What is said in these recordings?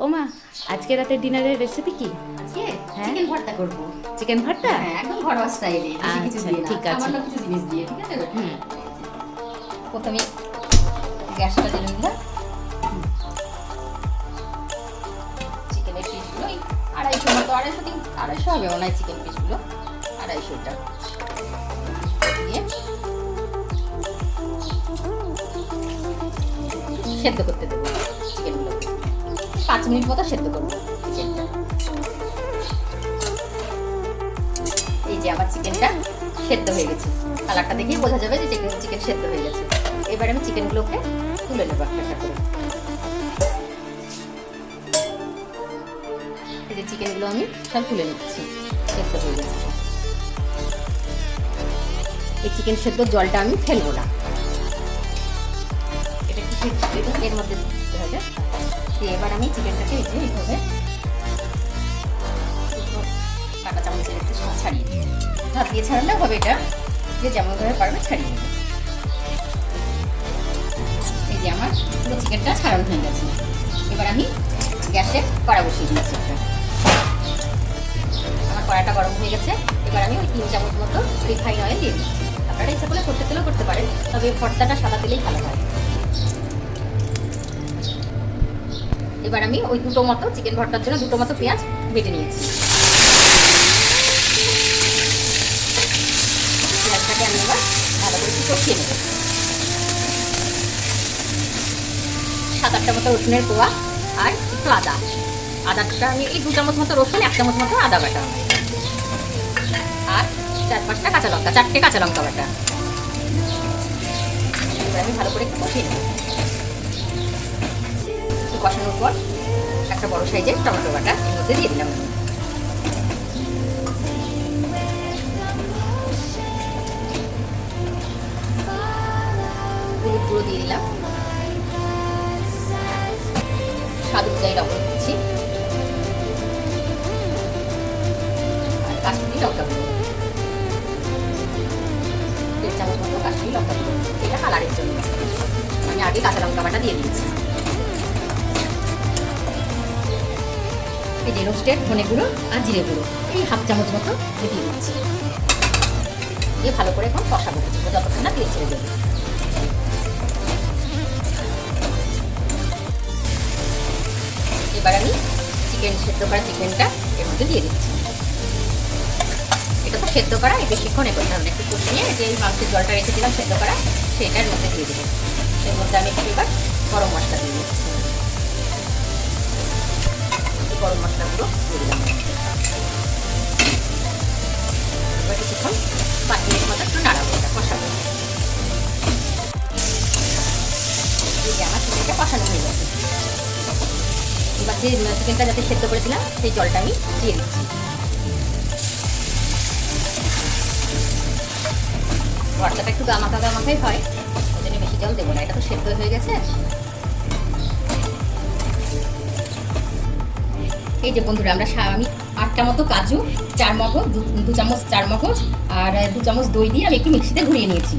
ও মা, আজকে রাতের ডিনারের রেসিপি কি? আজকে হ্যাঁ। চিকেন ভর্তা করব। চিকেন ভর্তা? হ্যাঁ, একদম ঘরোয়া স্টাইলে, বেশি কিছু আচ্ছা, দিয়ে না, ঠিক আছে। সামান্য কিছু জিনিস দিয়ে, ঠিক আছে? হুম। প্রথমে গ্যাসটা জ্বেলে নিলাম। চিকেনের পিসগুলো এই 250 মতো, 250 হবে মনে হয় চিকেন পিসগুলো, 250টা দিয়ে সেদ্ধ করতে দেবো চিকেনগুলো। 5 মিনিট মতো সেদ্ধ করবো চিকেনটা। এই যে আমার চিকেনটা সেদ্ধ হয়ে গেছে, কালারটা দেখেই বোঝা যাবে যে চিকেন সেদ্ধ হয়ে গেছে। এবার আমি চিকেনগুলোকে তুলে নেবো একটা একটা করে। এই যে চিকেনগুলো আমি সব তুলে নিচ্ছি, সেদ্ধ হয়ে গেছে। এই চিকেন সেদ্ধ জলটা আমি ফেলবো না, এটা একটু সেদ্ধ এর মধ্যে দিতে হবে। এবার আমি চিকেনটাকে এই যে এইভাবে কাঁটা চামচের একটু ছাড়িয়ে দিই। হাত দিয়ে ছাড়ালে হবে, এটা যে যেমনভাবে পারবে ছাড়িয়ে নেবে। এই যে আমার পুরো চিকেনটা ছাড়ানো হয়ে গেছে। এবার আমি গ্যাসে কড়া বসিয়ে দিয়েছি একটা। আমার কড়াটা গরম হয়ে গেছে। এবার আমি ওই 3 চামচ মতো রিফাইন অয়েল দিয়ে দিচ্ছি। আপনারা ইচ্ছা করলে সরষের তেলও করতে পারেন, তবে ভর্তাটা সাদা তেলেই ভালো হয়। এবার আমি ওই দুটো মতো চিকেন ভর্তার জন্য দুটো মতো পেঁয়াজ বেটে নিয়েছি। পেঁয়াজটাকে আমি এবার ভালো করে একটু কষিয়ে নেব। 7-8টা মতো রসুনের কোয়া আর একটু আদাটা আমি এই 2 চামচ মতো রসুন, 1 চামচ মতো আদা বাটা, আর 4-5টা কাঁচা লঙ্কা, 4টে কাঁচা লঙ্কা বাটা। এবার আমি ভালো করে একটু কষিয়ে নেব। একটু কষানোর পর একটা বড় সাইজের টমেটো বাটা এর মধ্যে দিয়ে দিলাম। হলুদ গুঁড়ো দিয়ে দিলাম, স্বাদ অনুযায়ী লবণ দিচ্ছি, আর কাশ্মীরি লঙ্কা গুঁড়ো 1.5 চামচ মতো কাশ্মীরি লঙ্কা গুঁড়ো, এটা কালারের জন্য। আমি আগে কাঁচা লঙ্কা বাটা দিয়ে দিয়েছি। এই যে রোস্টেড ধনে গুঁড়ো আর জিরে গুঁড়ো এই 1/2 চামচ মতো দিয়ে দিচ্ছি। দিয়ে ভালো করে এখন কষাবো যতক্ষণ না তেল ছেড়ে দেবে। এবার আমি সেদ্ধ করা চিকেনটা এর মধ্যে দিয়ে দিচ্ছি। এটা তো সেদ্ধ করা, এই বেশিক্ষণ এ করতে হবে না, একটু কষিয়ে যে মাংসের জলটা রেখেছিলাম সেদ্ধ করা সেটার মধ্যে দিয়ে দেবো। এর মধ্যে আমি একটু এবার গরম মশলা দিয়ে দিচ্ছি। গরম মশলাগুলো দিয়ে দিলাম। এবার কিছুক্ষণ 5 মিনিট মতো একটু নাড়াবো, এটা কষাবো। এই যে আমার চিকেনটা কষানো হয়ে গেছে। এবার যে চিকেনটা যাতে সেদ্ধ করেছিলাম সেই জলটা আমি দিয়ে দিচ্ছি। ভর্তাটা একটু গামাখাই হয়, ওই জন্য বেশি জল দেবো না, এটা তো সেদ্ধ হয়ে গেছে। এই যে বন্ধুরা, আমি 8টা মতো কাজু, 4 মগজ, 2 চামচ 4 মগজ আর 2 চামচ দই দিয়ে আমি একটু মিক্সিতে ঘুরিয়ে নিয়েছি।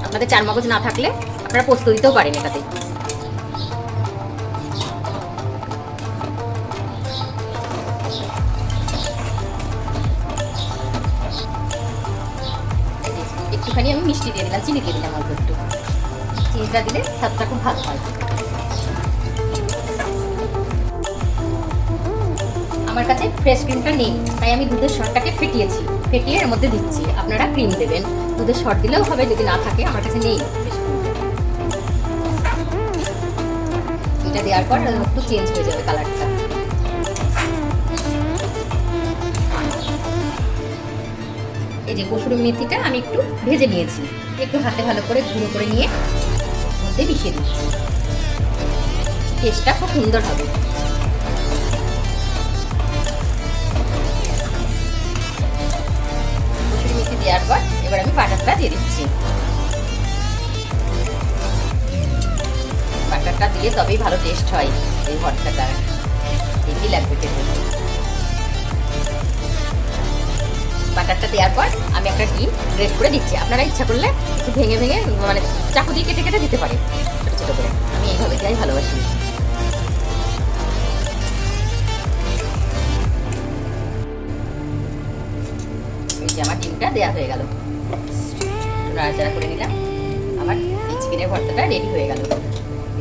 আপনাদের 4 মগজ না থাকলে আপনারা পোস্ত দিতেও পারেন এটাতে। একটুখানি আমি মিষ্টি দিয়ে দিলাম, চিনি দিয়ে দিলাম অল্প একটু। চিনিটা দিলে স্বাদটা খুব ভালো হয়। আমার কাছে ফ্রেশ ক্রিমটা নেই, তাই আমি দুধের সরটাকে ফেটিয়ে এর মধ্যে দিচ্ছি। আপনারা ক্রিম দেবেন, দুধের সর দিলেও হবে যদি না থাকে, আমার কাছে নেই ফ্রেশ ক্রিমটা। এটা দেওয়ার পর একটু চেঞ্জ হয়ে যাবে কালারটা। এই যে কসুরি মেথিটা আমি একটু ভেজে নিয়েছি, একটু হাতে ভালো করে গুঁড়ো করে নিয়ে মধ্যে মিশিয়ে দিচ্ছি। টেস্টটা খুব সুন্দর হবে। কসুরি মেথি দেওয়ার পর এবার আমি বাটারটা দিয়ে দিচ্ছি। বাটারটা দিলে তবেই ভালো টেস্ট হয় এই ভর্তাটা, হেভি লাগবে খেতে। বাটারটা দেওয়ার পর আমি একটা ডিম গ্রেট করে দিচ্ছি। আপনারা ইচ্ছা করলে একটু ভেঙে ভেঙে মানে চাকু দিয়ে কেটে কেটে দিতে পারেন ছোটো ছোটো করে। আমি এইভাবে দেওয়াই ভালোবাসি। এই যে আমার ডিমটা দেওয়া হয়ে গেল, নাড়াচাড়া করে নিলাম। আমার এই চিকেনের ভর্তাটা রেডি হয়ে গেল।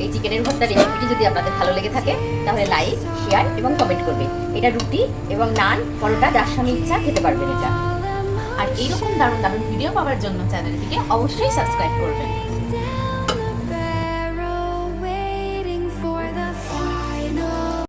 এই চিকেনের ভর্তা রেসিপিটি যদি আপনাদের ভালো লেগে থাকে তাহলে লাইক, শেয়ার এবং কমেন্ট করবে। এটা রুটি এবং নান, পরোটা যার সঙ্গে ইচ্ছা খেতে পারবেন এটা। আর এইরকম দারুণ দারুণ ভিডিও পাওয়ার জন্য চ্যানেলটিকে অবশ্যই সাবস্ক্রাইব করবেন।